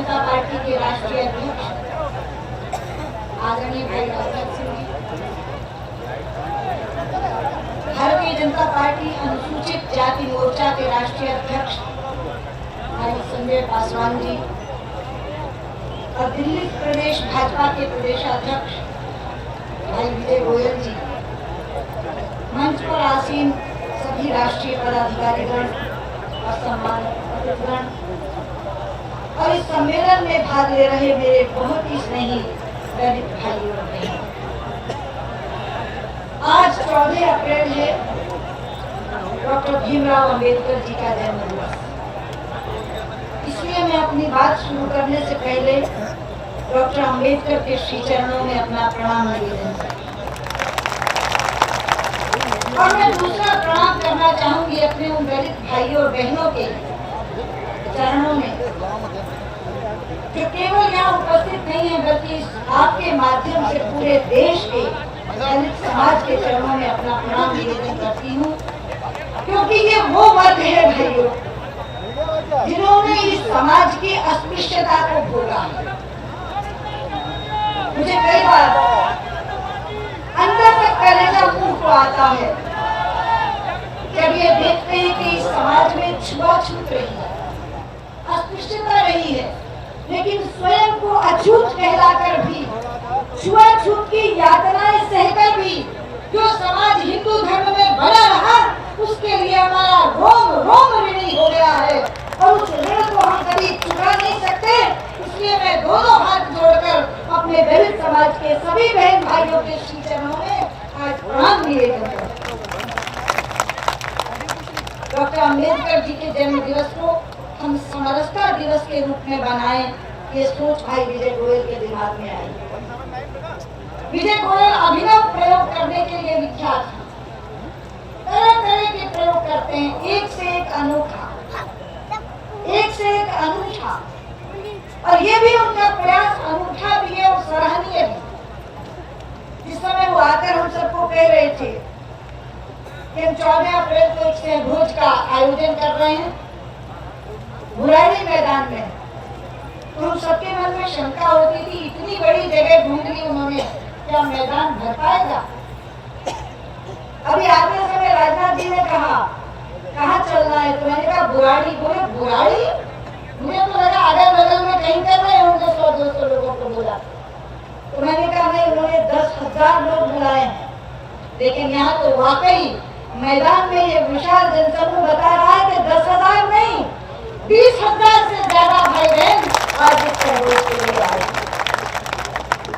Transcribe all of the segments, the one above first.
जनता party के राष्ट्रीय अध्यक्ष आदरणीय भाई डॉक्टर सिंह जी, भारतीय जनता पार्टी अनुसूचित जाति मोर्चा के राष्ट्रीय अध्यक्ष भाई संजय पासवान जी और दिल्ली प्रदेश भाजपा के प्रदेशाध्यक्ष भाई विजय गोयल जी, मंच पर आसीन सभी राष्ट्रीय पदाधिकारीगण और सम्मानित अतिथिगण और इस सम्मेलन में भाग ले रहे मेरे बहुत ही स्नेही दलित भाई और बहन, आज 14 अप्रैल है डॉक्टर भीमराव अंबेडकर जी का जन्म दिवस। इसलिए मैं अपनी बात शुरू करने से पहले डॉक्टर अंबेडकर के श्री चरणों में अपना प्रणाम निवेदन करती हूं। और मैं दूसरा प्रणाम करना चाहूंगी अपने उन दलित भाइयों और बहनों के चरणों में जो केवल यहाँ उपस्थित नहीं है बल्कि आपके माध्यम से पूरे देश के दलित समाज के चरणों में अपना प्रणाम निवेदन करती हूँ, क्योंकि ये वो वर्ग है भाइयों जिन्होंने इस समाज की अस्पृश्यता को भोगा है। मुझे कई बार अंदर तक कलेजा मुंह को आता है जब ये देखते हैं कि इस समाज में छुआछूत रही है, अस्पृश्यता रही है, लेकिन स्वयं को अछूत कहलाकर भी, छुआछूत की यातनाएं सहकर भी जो समाज हिंदू धर्म में बना रहा, उसके लिए हमारा रोम रोम ऋणी हो गया है और उस ऋण को हम कभी चुका नहीं सकते। इसलिए मैं दोनों हाथ जोड़कर अपने दलित समाज के सभी बहन भाइयों के श्री चरणों में आज प्रणाम निवेदन करती हूं। डॉक्टर अंबेडकर जी के जन्म दिवस को हम समरसता दिवस के रूप में बनाएं, ये सोच भाई विजय गोयल के दिमाग में आई। विजय गोयल अभिनव प्रयोग करने के लिए विख्यात हैं, तरह तरह के प्रयोग करते हैं, एक से एक अनूठा, एक से एक अनूठा, और ये भी उनका प्रयास अनूठा भी है और सराहनीय भी। जिस समय वो आकर हम सबको कह रहे थे कि हम 14 अप्रैल को एक सहभोज का आयोजन कर रहे हैं बुराड़ी मैदान में, तो हम सबके मन में शंका होती थी, इतनी बड़ी जगह ढूंढ ली उन्होंने, क्या मैदान भर पाएगा? अभी आते समय राजनाथ जी ने कहा कहाँ चलना है, तो मैंने कहा बुराड़ी। बोले बुराड़ी? मुझे तो लगा अगल बगल में कहीं कर रहे होंगे, 100-200 लोगों को बोला। तो मैंने कहा नहीं, उन्होंने 10,000 लोग बुलाए हैं, लेकिन यहाँ तो वाकई मैदान में ये विशाल जनसमूह बता रहा है कि 10,000 नहीं 20,000 से ज्यादा भाई बहन आज इस सहयोग के लिए आए।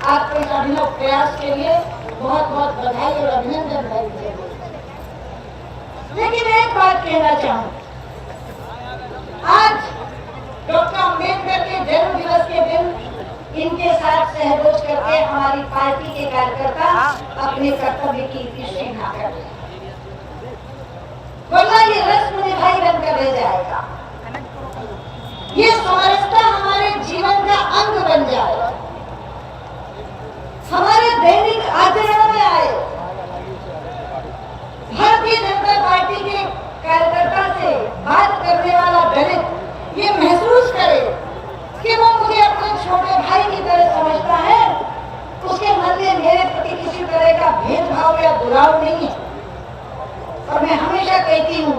आपके इस अभिनव प्रयास के लिए बहुत बहुत बधाई और अभिनंदन भाई। लेकिन एक बात कहना चाहूं, आज डॉक्टर अंबेडकर के जन्म दिवस के दिन इनके साथ सहभोज करके हमारी पार्टी के कार्यकर्ता अपने कर्तव्य की निष्ठा कर रहे हैं, वरना ये रस्म निभाई बनकर रह जाएगा। ये समरसता हमारे जीवन का अंग बन जाए, हमारे दैनिक आचरण में आए। भारतीय जनता पार्टी के कार्यकर्ता से बात करने वाला दलित ये महसूस करे कि वो मुझे अपने छोटे भाई की तरह समझता है, उसके मन में मेरे प्रति किसी तरह का भेदभाव या दुराव नहीं है। और मैं हमेशा कहती हूँ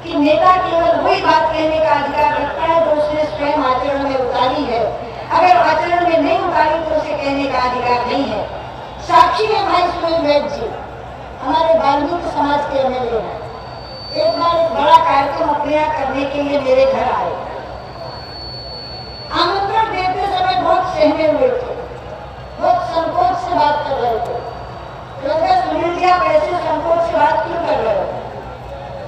कि नेता केवल वही बात कहने का अधिकार रखता है जो उसने स्वयं आचरण में उतारी है, अगर आचरण में नहीं उतारी तो उसे कहने का अधिकार नहीं है। साक्षी है भाई सुनील वैद जी, हमारे वाल्मीकि समाज के एमएलए हैं। एक बार एक बड़ा कार्यक्रम अपने यहाँ करने के लिए मेरे घर आए, आमंत्रण देते समय बहुत सहमे हुए थे, बहुत संकोच से बात कर रहे थे। लगा सुनील जी आप ऐसे संकोच से बात क्यों कर रहे हो?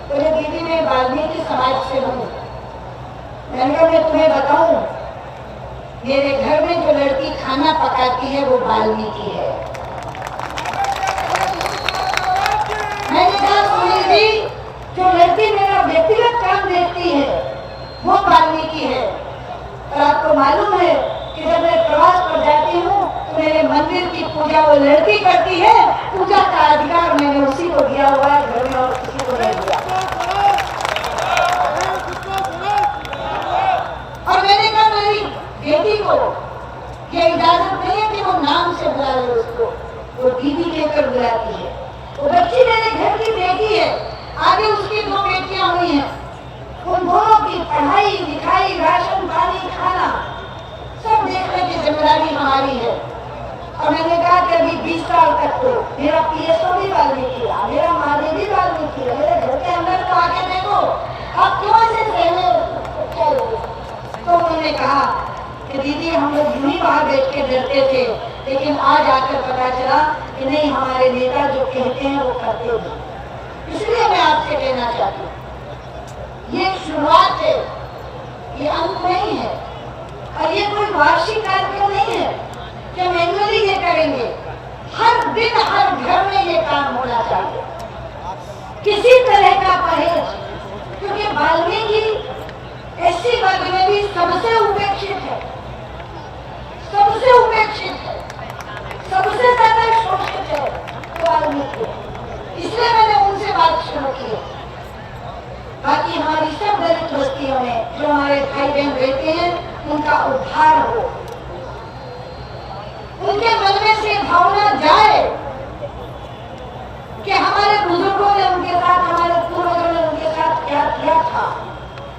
बोले दीदी मैं वाल्मीकि समाज से हूँ। मैंने कहा मैं तुम्हें बताऊं, मेरे घर में जो लड़की खाना पकाती है वो वाल्मीकि है। मैंने कहा सुनील जी जो लड़की मेरा व्यक्तिगत काम देखती है वो वाल्मीकि है। और आपको मालूम है कि जब मैं प्रवास पर जाती हूँ तो मेरे मंदिर की पूजा वो लड़की करती है, पूजा का अधिकार मैंने उसी को दिया हुआ है, घर में और किसी को नहीं दिया। और मैंने कहा मेरी को ये इजाजत नहीं है कि वो नाम से बुलाए उसको, वो दीदी कहकर बुलाती है। वो बच्ची मेरे घर की बेटी है, आगे उसकी 2 बेटियां हुई हैं, उन दोनों की पढ़ाई लिखाई, राशन पानी, खाना सब देखने की जिम्मेदारी हमारी है। और मैंने कहा कि अभी 20 साल तक तो मेरा PSO भी वाल्मीकि रहा, मेरा माली भी वाल्मीकि रहा, मेरे घर के अंदर तो आके देखो, अब क्यों ऐसे सहमे चलो। तो उन्होंने कहा कि दीदी हम लोग यूं ही बाहर बैठ के डरते थे, लेकिन आज आकर पता चला कि नहीं, हमारे नेता जो कहते हैं वो करते हैं। इसलिए मैं आपसे कहना चाहती हूँ, ये शुरुआत है, ये अंत नहीं है, और ये कोई वार्षिक कार्यक्रम नहीं है कि हम एनुअली ये करेंगे। हर दिन हर घर में ये काम होना चाहिए, किसी तरह का परहेज, क्योंकि वाल्मीकि ऐसी वर्ग में भी सबसे उपेक्षित है, सबसे उपेक्षित है, सबसे ज्यादा शोषित है वाल्मीकि। इसलिए मैंने उनसे बात शुरू की। बाकी हमारी सब दलित बस्तियों में जो हमारे भाई बहन रहते हैं, उनका उद्धार हो, उनके मन में से भावना जाए कि हमारे बुजुर्गों ने उनके साथ, हमारे पूर्वजों ने उनके साथ क्या किया था।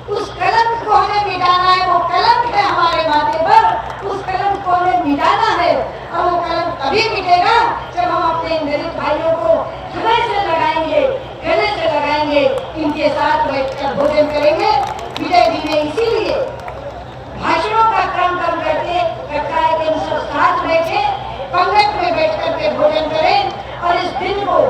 उस कलंक को हमें मिटाना है, वो कलंक है हमारे माथे पर, उस कलंक को हमें मिटाना है। और वो कलंक तभी मिटेगा जब हम अपने दलित भाइयों को हृदय से लगाएंगे, गले से लगाएंगे, इनके साथ बैठकर भोजन करेंगे। विजय जी ने इसीलिए भाषणों का क्रम कम करके रखा है कि इन सब साथ बैठे, पंगत में बैठ करके भोजन करें और इस दिन को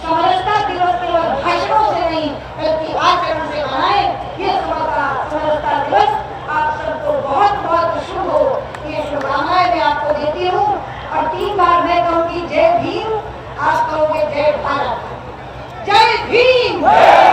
समरसता दिवस केवल भाषणों से नहीं बल्कि आचरण से मनाएं। ये समरसता दिवस आप सबको बहुत बहुत शुभ हो, ये शुभकामनाएं मैं आपको देती हूँ। और 3 बार मैं कहूँगी जय भीम, आप कहोगे जय भारत। जय भीम।